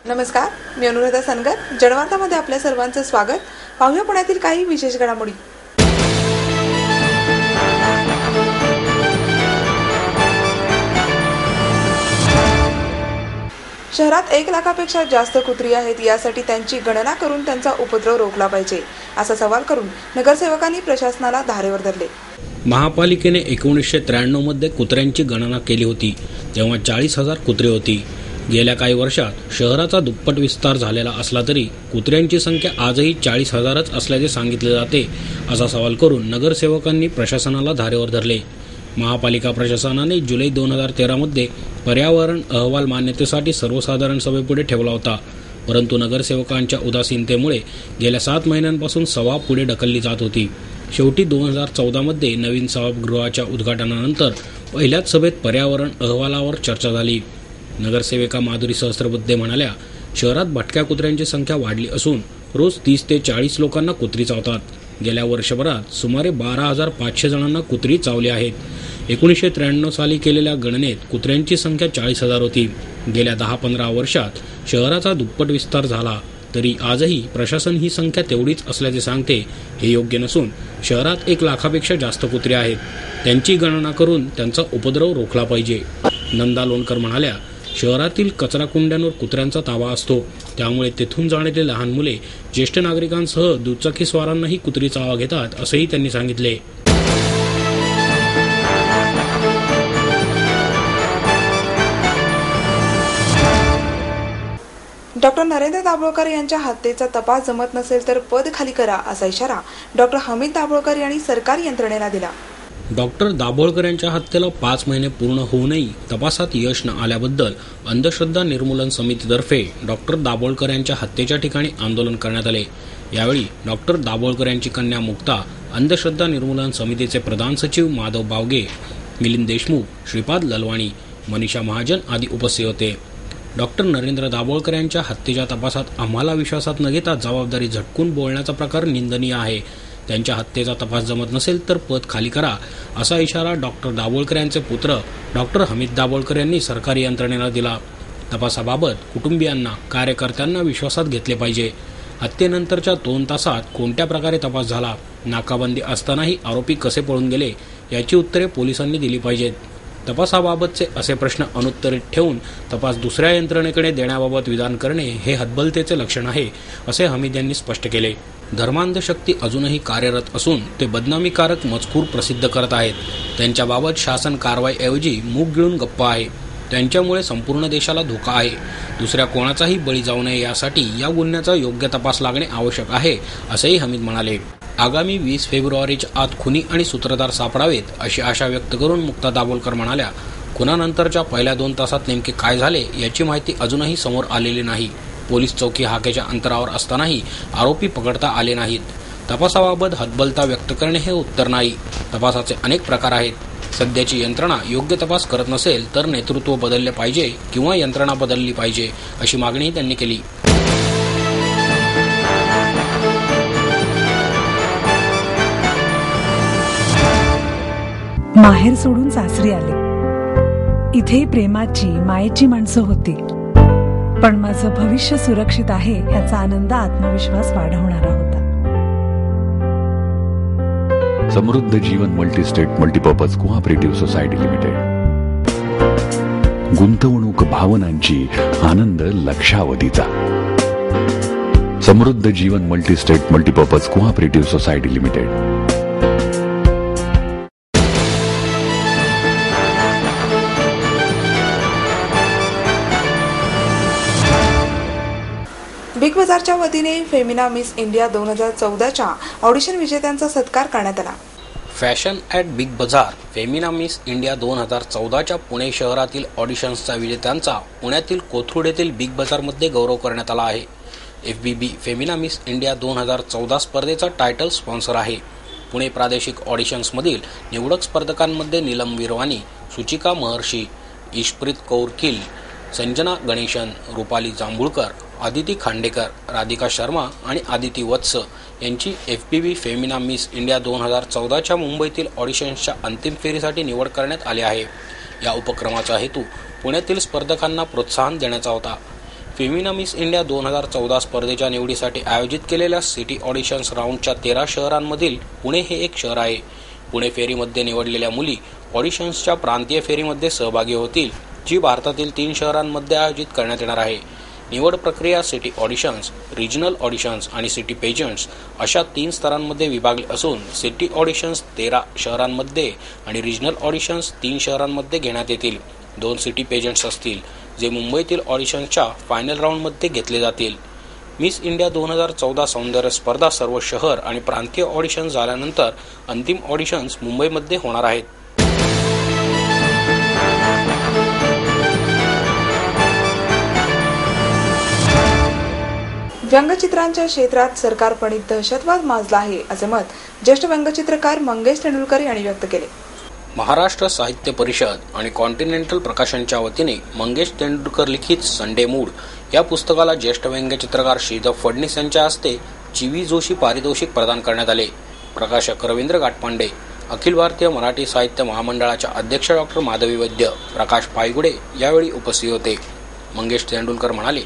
नमस्कार, मी अनुराधा सनगर. जनवार्तामध्ये आपल्या सर्वांचं स्वागत. पाहूया पुण्यातील काही विशेष घडामोडी. शहरात 1 लाखापेक्षा जास्त कुत्री आहेत. यासाठी त्यांची गणना करून त्यांचा उपद्रव रोखला पाहिजे, असा सवाल करून नगरसेवकांनी प्रशासनाला धारेवर धरले. महापालिकेने 1993 मध्ये कुत्र्यांची गणना केली होती, तेव्हा 40,000 कुत्रे होती. गेल्या काही वर्षात शहराचा दुप्पट विस्तार झालेला असला तरी कुत्र्यांची संख्या आजही 40,000च असल्याचे सांगितले जाते, असा सवाल करून नगरसेवकांनी प्रशासनाला धारेवर धरले. महापालिका प्रशासनाने जुलै 2013 मध्ये पर्यावरण अहवाल मान्यतेसाठी सर्वसाधारण सभेपुढे ठेवला होता, परंतु नगरसेवकांच्या उदासीनतेमुळे गेल्या 7 महिन्यांपासून सभा पुढे ढकलली जात होती. शेवटी 2014 मध्ये नवीन सभागृहाच्या उद्घाटनानंतर पहिल्याच सभेत पर्यावरण अहवालावर चर्चा झाली. नगरसेविका माधुरी सहस्त्रबुद्धे म्हणाल्या, शहरात भटक्या कुत्र्यांची संख्या वाढली असून रोज 30 ते 40 लोकांना कुत्री चावतात. गेल्या वर्षभरात सुमारे 12,500 जणांना कुत्री चावली आहेत. 1993 साली केलेल्या गणनेत कुत्र्यांची संख्या 40,000 होती. गेल्या 10-15 वर्षात शहराचा दुप्पट विस्तार झाला तरी आजही प्रशासन ही संख्या तेवढीच असल्याचे सांगते. हे योग्य नसून शहरात 1 लाखापेक्षा जास्त कुत्रे आहेत. त्यांची गणना करून त्यांचा उपद्रव रोखला पाहिजे. नंदा लोणकर म्हणाल्या, शहरातील कचरा कुंड्यांवर कुत्र्यांचा ताबा असतो, त्यामुळे तेथून जाणारी लहान मुले, ज्येष्ठ नागरिकांसह दुचाकीस्वारांनाही कुत्री चावा घेतात, असेही त्यांनी सांगितले. डॉक्टर नरेंद्र दाभोळकर यांच्या हत्येचा तपास जमत नसेल तर पद खाली करा, असा इशारा डॉक्टर हमीद दाभोळकर यांनी सरकारी यंत्रणेला दिला. डॉक्टर दाभोळकर यांच्या हत्येला 5 महिने पूर्ण होऊनही तपासात यश न आल्याबद्दल अंधश्रद्धा निर्मूलन समितीतर्फे डॉक्टर दाभोळकर यांच्या हत्येच्या ठिकाणी आंदोलन करण्यात आले. यावेळी डॉक्टर दाभोळकर यांची कन्या मुक्ता, अंधश्रद्धा निर्मूलन समितीचे प्रधान सचिव माधव बावगे, मिलिंद देशमुख, श्रीपाद ललवाणी, मनीषा महाजन आदी उपस्थित होते. डॉक्टर नरेंद्र दाभोळकर यांच्या हत्येच्या तपासात आम्हाला विश्वासात न घेता जबाबदारी झटकून बोलण्याचा प्रकार निंदनीय आहे. त्यांच्या हत्येचा तपास जमत नसेल तर पद खाली करा, असा इशारा डॉक्टर दाभोळकर यांचे पुत्र डॉक्टर हमीद दाभोळकर यांनी सरकारी यंत्रणेला दिला. तपासाबाबत कुटुंबियांना, कार्यकर्त्यांना विश्वासात घेतले पाहिजे. हत्येनंतरच्या 2 तासात कोणत्या प्रकारे तपास झाला, नाकाबंदी असतानाही आरोपी कसे पळून गेले, याची उत्तरे पोलिसांनी दिली पाहिजेत. तपासाबाबतचे असे प्रश्न अनुत्तरित ठेवून तपास दुसऱ्या यंत्रणेकडे देण्याबाबत विधान करणे हे हतबलतेचे लक्षण आहे, असे हमीद यांनी स्पष्ट केले. धर्मांध शक्ती अजूनही कार्यरत असून ते बदनामीकारक मजकूर प्रसिद्ध करत आहेत. त्यांच्याबाबत शासन कारवाईऐवजी मूग गिळून गप्प आहे. त्यांच्यामुळे संपूर्ण देशाला धोका आहे. दुसऱ्या कोणाचाही बळी जाऊ नये यासाठी या गुन्ह्याचा योग्य तपास लागणे आवश्यक आहे, असेही हमीद म्हणाले. आगामी 20 फेब्रुवारीच्या आत खुनी आणि सूत्रधार सापडावेत, अशी आशा व्यक्त करून मुक्ता दाभोळकर म्हणाल्या, खुनानंतरच्या पहिल्या 2 तासात नेमके काय झाले याची माहिती अजूनही समोर आलेली नाही. पोलीस चौकी हाकेच्या अंतरावर असतानाही आरोपी पकडता आले नाहीत. तपासाबाबत हतबलता व्यक्त करणे हे उत्तर नाही. तपासाचे अनेक प्रकार आहेत. सध्याची यंत्रणा योग्य तपास करत नसेल तर नेतृत्व बदलले पाहिजे किंवा यंत्रणा बदलली पाहिजे, अशी मागणीही त्यांनी केली. माहेर सोडून सासरी आले. इथे प्रेमाची, मायेची माणसं होती, पण माझं भविष्य सुरक्षित आहे याचा आनंद, आत्मविश्वास वाढवणारा होता. समृद्ध जीवन multistate multipurpose cooperative society limited. गुंतवणूक भावनांची, आनंद लक्षावधीचा. समृद्ध जीवन multistate multipurpose cooperative society limited. Big बाजारच्या वतीने फेमिना मिस इंडिया 2014च्या ऑडिशन विजेत्यांचा सत्कार करण्यात आला. Fashion at Big Bazaar Femina Miss India 2014च्या पुणे शहरातील ऑडिशन्सच्या विजेत्यांचा पुण्यातील कोथरूड येथील बिग बाजारमध्ये गौरव करण्यात आला आहे. FBB फेमिना मिस इंडिया 2014 स्पर्धेचा टायटल स्पॉन्सर आहे. पुणे प्रादेशिक ऑडिशन्समधील निवडक स्पर्धकांमध्ये नीलम विरवानी, सुचिका महर्षी, ईशप्रीत कौर किल, संजना गणेशन, रुपाली जांभूळकर, आदिती खांडेकर, राधिका शर्मा आणि आदिती वत्स यांची FBB फेमिना मिस इंडिया 2014च्या मुंबईतील ऑडिशन्सच्या अंतिम फेरीसाठी निवड करण्यात आली आहे. या उपक्रमाचा हेतू पुण्यातील स्पर्धकांना प्रोत्साहन देण्याचा होता. फेमिना मिस इंडिया 2014 स्पर्धेच्या निवडीसाठी आयोजित केलेल्या सिटी ऑडिशन्स राऊंडच्या 13 शहरांमधील पुणे हे एक शहर आहे. पुणे फेरीमध्ये निवडलेल्या मुली ऑडिशन्सच्या प्रांतीय फेरीमध्ये सहभागी होतील, जी भारतातील 3 शहरांमध्ये आयोजित करण्यात येणार आहे. निवड प्रक्रिया सिटी ऑडिशन्स, रिजनल ऑडिशन्स आणि सिटी पेजंट्स अशा 3 स्तरांमध्ये विभागली असून सिटी ऑडिशन्स 13 शहरांमध्ये आणि रिजनल ऑडिशन्स 3 शहरांमध्ये घेण्यात येतील. 2 सिटी पेजंट्स असतील, जे मुंबईतील ऑडिशन्सच्या फायनल राऊंडमध्ये घेतले जातील. मिस इंडिया 2014 सौंदर्य स्पर्धा सर्व शहर आणि प्रांतीय ऑडिशन्स झाल्यानंतर अंतिम ऑडिशन्स मुंबईमध्ये होणार आहेत. व्यंगचित्रांच्या क्षेत्रात सरकारप्रणीत दहशतवाद माजला आहे, असे मत ज्येष्ठ व्यंगचित्रकार मंगेश तेंडुलकर यांनी व्यक्त केले. महाराष्ट्र साहित्य परिषद आणि कॉन्टिनेंटल प्रकाशनच्या वतीने मंगेश तेंडुलकर लिखित संडे मूड या पुस्तकाला ज्येष्ठ व्यंगचित्रकार श्रीधर फडणीस यांच्या हस्ते जीवी जोशी पारितोषिक प्रदान करण्यात आले. प्रकाशक रवींद्र गाटपांडे, अखिल भारतीय मराठी साहित्य महामंडळाच्या अध्यक्ष डॉक्टर माधवी वैद्य, प्रकाश पायगुडे यावेळी उपस्थित होते. मंगेश तेंडुलकर म्हणाले,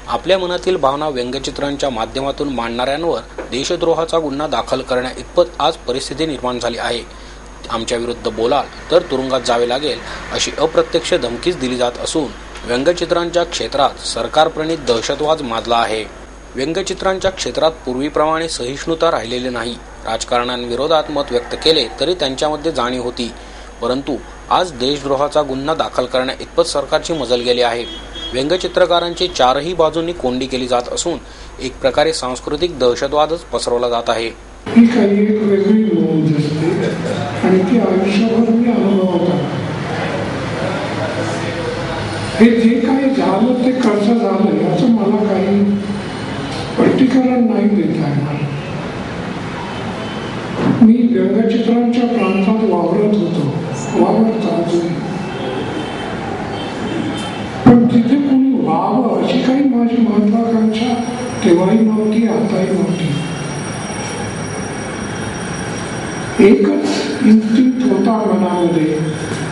आपल्या मनातील भावना व्यंगचित्रांच्या माध्यमातून मांडणाऱ्यांवर देशद्रोहाचा गुन्हा दाखल करण्या इतपत आज परिस्थिती निर्माण झाली आहे. आमच्या विरुद्ध बोलाल तर तुरुंगात जावे लागेल अशी अप्रत्यक्ष धमकीच दिली जात असून व्यंगचित्रांच्या क्षेत्रात सरकारप्रणीत दहशतवाद माजला आहे. व्यंगचित्रांच्या क्षेत्रात पूर्वीप्रमाणे सहिष्णुता राहिलेली नाही. राजकारण्यांविरोधात मत व्यक्त केले तरी त्यांच्यामध्ये जाणीव होती, परंतु आज देशद्रोहाचा गुन्हा दाखल करण्या इतपत सरकारची मजल गेली आहे. व्यंगचित्रकारांची 4ही बाजूंनी कोंडी केली जात असून एक प्रकारे सांस्कृतिक दहशतवादच पसरवला जात आहे. ही काही एक वेगळी नोंद असते आणि ती आयुष्यभर मी अनुभवत आहे. हे जे काही झालं ते कसं झालं याचं मला काही स्पष्टीकरण नाही देता येणार. मी व्यंगचित्रांच्या प्रांतात वावरत होतो, पण तिथे कोणी व्हावं अशी काही माझी महत्वाकांक्षा तेव्हाही नव्हती, आताही नव्हती. एकच इन्स्टिंक्ट होता मनामध्ये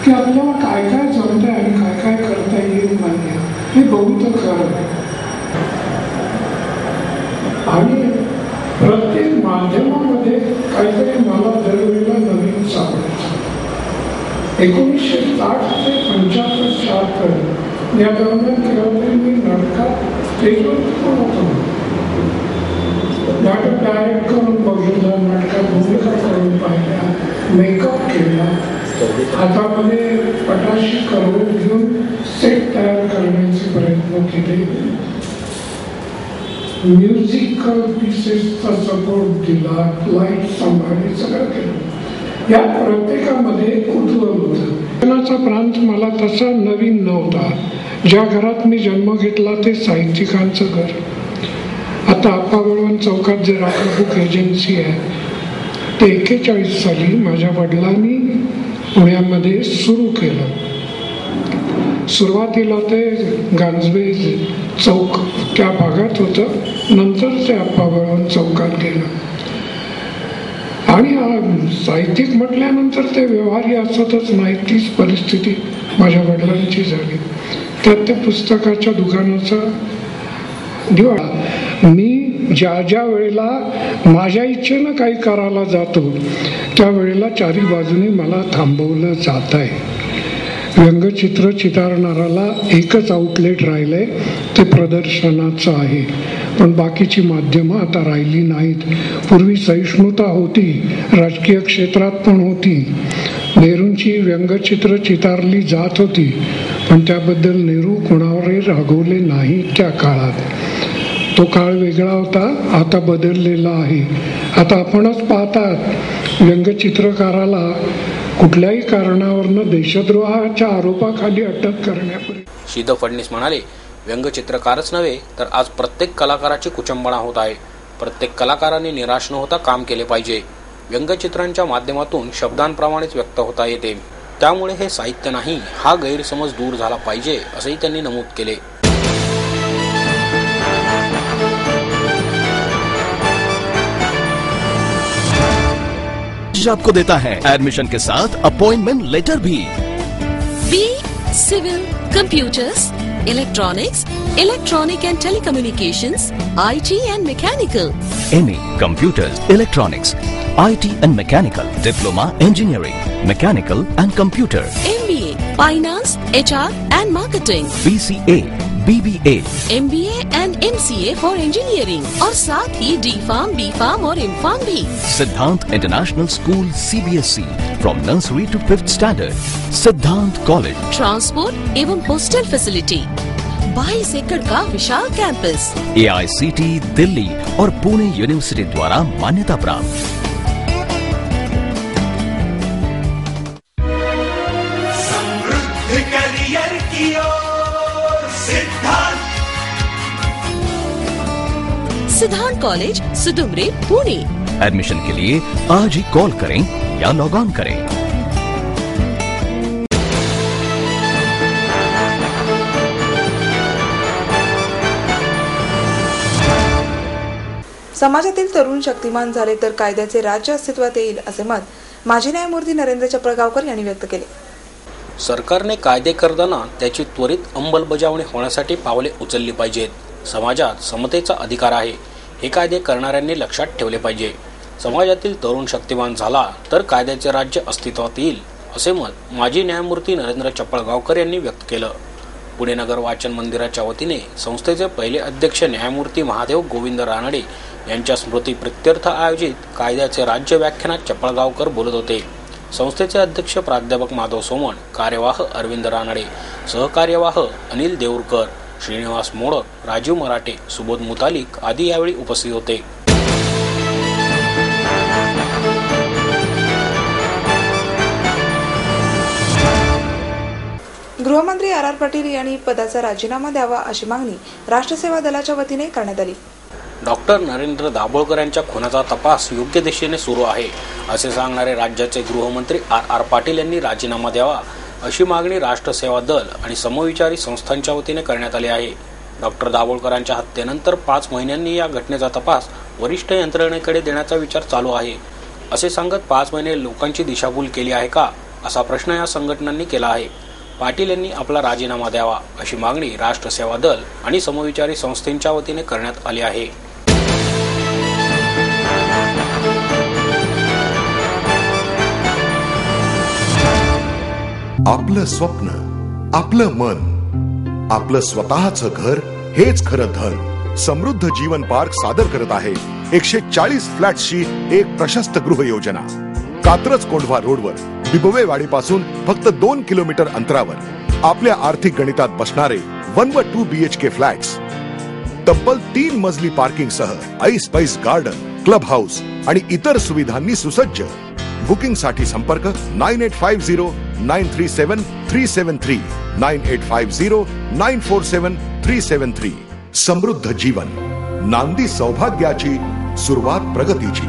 की आपल्याला काय काय जमतंय आणि काय काय करता येईल नाही हे बघू तर खरं. आणि प्रत्येक माध्यमामध्ये काहीतरी मला दरवेळेला नवीन सापडायचं. 1960 ते 75-76 या दरम्यान केव्हा तरी मी नाटकात स्टेजवरती पण होतो. नाटक डायरेक्ट करून बघितलं, नाटकात भूमिका करून पाहिल्या, मेकअप केला, हातामध्ये पटाशी करून घेऊन सेट तयार करण्याचे प्रयत्न केले, म्युझिकल पीसेसचा सपोर्ट दिला, लाईट सांभाळले, सगळं केलं. या प्रत्येकामध्ये कुतूहल होतं. शिक्षणाचा प्रांत मला तसा नवीन नव्हता. ज्या घरात मी जन्म घेतला ते साहित्यिकांचं घर. आता आप्पा बळवंत चौकात जे राखा बुक एजन्सी आहे ते 41 साली माझ्या वडिलांनी पुण्यामध्ये सुरू केलं. सुरुवातीला ते गांजवे चौक त्या भागात होतं, नंतर ते आप्पा बळवंत चौकात गेलं. आणि साहित्यिक म्हटल्यानंतर ते व्यवहारी असतच नाही, तीच परिस्थिती माझ्या वडिलांची झाली. त्यात ते पुस्तकाच्या दुकानाचा दिवाळा. मी ज्या वेळेला माझ्या इच्छेनं काही करायला जातो त्यावेळेला 4ही बाजूने मला थांबवलं जात आहे. व्यंगचित्र चितारणाऱ्याला एकच आउटलेट राहिलंय, ते प्रदर्शनाचं आहे. पण बाकीची माध्यमं आता राहिली नाहीत. पूर्वी सहिष्णुता होती, राजकीय क्षेत्रात पण होती. नेहरूंची व्यंगचित्र चितारली जात होती, पण त्याबद्दल नेहरू कोणावरही रागवले नाही त्या काळात. तो काळ वेगळा होता, आता बदललेला आहे. आता आपणच पाहतात व्यंगचित्रकाराला कुठल्याही कारणावरनं देशद्रोहाच्या आरोपाखाली अटक करण्यापर्यंत. श्रीधर फडणीस म्हणाले, व्यंगचित्रकारच नव्हे तर आज प्रत्येक कलाकाराची कुचंबणा होत आहे. प्रत्येक कलाकाराने निराश न होता काम केले पाहिजे. व्यंगचित्रांच्या माध्यमातून शब्दांप्रमाणेच व्यक्त होता येते. त्यामुळे हे साहित्य नाही हा गैरसमज दूर झाला पाहिजे असंही त्यांनी नमूद केले. आपको देता है एडमिशन के साथ अपॉइंटमेंट लेटर भी. B civil computers Electronics, Electronic and Telecommunications, IT and Mechanical. MA Computers, Electronics, IT and Mechanical, Diploma Engineering, Mechanical and Computer, MBA, Finance, HR and Marketing. BCA, BBA, MBA and MCA for Engineering. और साथ ही D-Farm, B-Farm और M-Farm भी. Siddhant International School CBSE from nursery to 5th standard. Siddhant College. Transport एवं hostel facility. 22 एकड़ का विशाल campus. AICT Delhi और Pune university द्वारा मान्यता प्राप्त. समृद्ध करियर की ओर सिद्धांत कॉलेज सुदुमरे पुणे. एडमिशन के लिए आज ही कॉल करें या लॉग ऑन करें. समाजातील तरुण शक्तिमान झाले तर कायद्याचे राज्य अस्तित्वात येईल असे मत माजी न्यायमूर्ती नरेंद्र चपळगावकर यांनी व्यक्त केले. सरकारने कायदे करताना त्याची त्वरित अंमलबजावणी होण्यासाठी पावले उचलली पाहिजेत. समाजात समतेचा अधिकार आहे हे कायदे करणाऱ्यांनी लक्षात ठेवले पाहिजे. समाजातील तरुण शक्तिमान झाला तर कायद्याचे राज्य अस्तित्वात येईल असे मत माजी न्यायमूर्ती नरेंद्र चपळगावकर यांनी व्यक्त केलं. पुणे नगर वाचन मंदिराच्या वतीने संस्थेचे पहिले अध्यक्ष न्यायमूर्ती महादेव गोविंद रानडे यांच्या स्मृती प्रित्यर्थ आयोजित कायद्याचे राज्य व्याख्यानात चपळगावकर बोलत होते. संस्थेचे अध्यक्ष प्राध्यापक माधव सोमण, कार्यवाह अरविंद रानडे, सहकार्यवाह अनिल देऊरकर, श्रीनिवास मोडक, राजीव मराठे, सुबोध मुतालिक आदी यावेळी उपस्थित होते. गृहमंत्री आर पाटील यांनी पदाचा राजीनामा द्यावा अशी मागणी राष्ट्रसेवा दलाच्या वतीने करण्यात आली. डॉक्टर नरेंद्र दाभोळकर यांच्या खुनाचा तपास योग्य दिशेने सुरू आहे असे सांगणारे राज्याचे गृहमंत्री आर पाटील यांनी राजीनामा द्यावा अशी मागणी राष्ट्रसेवा दल आणि समविचारी संस्थांच्या वतीने करण्यात आली आहे. डॉक्टर दाभोळकरांच्या हत्येनंतर 5 महिन्यांनी या घटनेचा तपास वरिष्ठ यंत्रणेकडे देण्याचा विचार चालू आहे असे सांगत 5 महिने लोकांची दिशाभूल केली आहे का असा प्रश्न या संघटनांनी केला आहे. पाटील यांनी आपला राजीनामा द्यावा अशी मागणी राष्ट्रसेवा दल आणि समविचारी संस्थेच्या वतीने करण्यात आली आहे. आपलं स्वप्न, आपलं मन, आपलं स्वतःचं घर हेच खरं धन. समृद्ध जीवन पार्क सादर करत आहे 140 फ्लॅट्सची एक प्रशस्त गृह योजना. कात्रज कोंढवा रोडवर बिबवेवाडीपासून फक्त 2 किलोमीटर अंतरावर आपल्या आर्थिक गणितात बसणारे 1 व 2 BHK फ्लॅट्स. तब्बल 3 मजली पार्किंग सह ऐस पैस गार्डन, क्लब हाऊस आणि इतर सुविधांनी सुसज्ज. बुकिंग साठी संपर्क 9850937373 9850947373. समृद्ध जीवन, नांदी सौभाग्याची, सुरुवात प्रगतीची.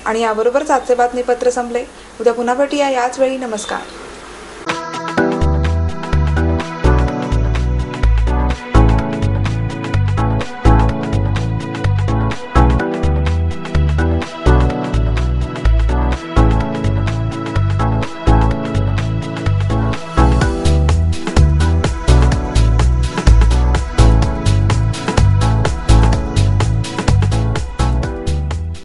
आणि याबरोबरच आजचे बातमीपत्र संपले. उद्या पुन्हा भेटूया याच वेळी. नमस्कार.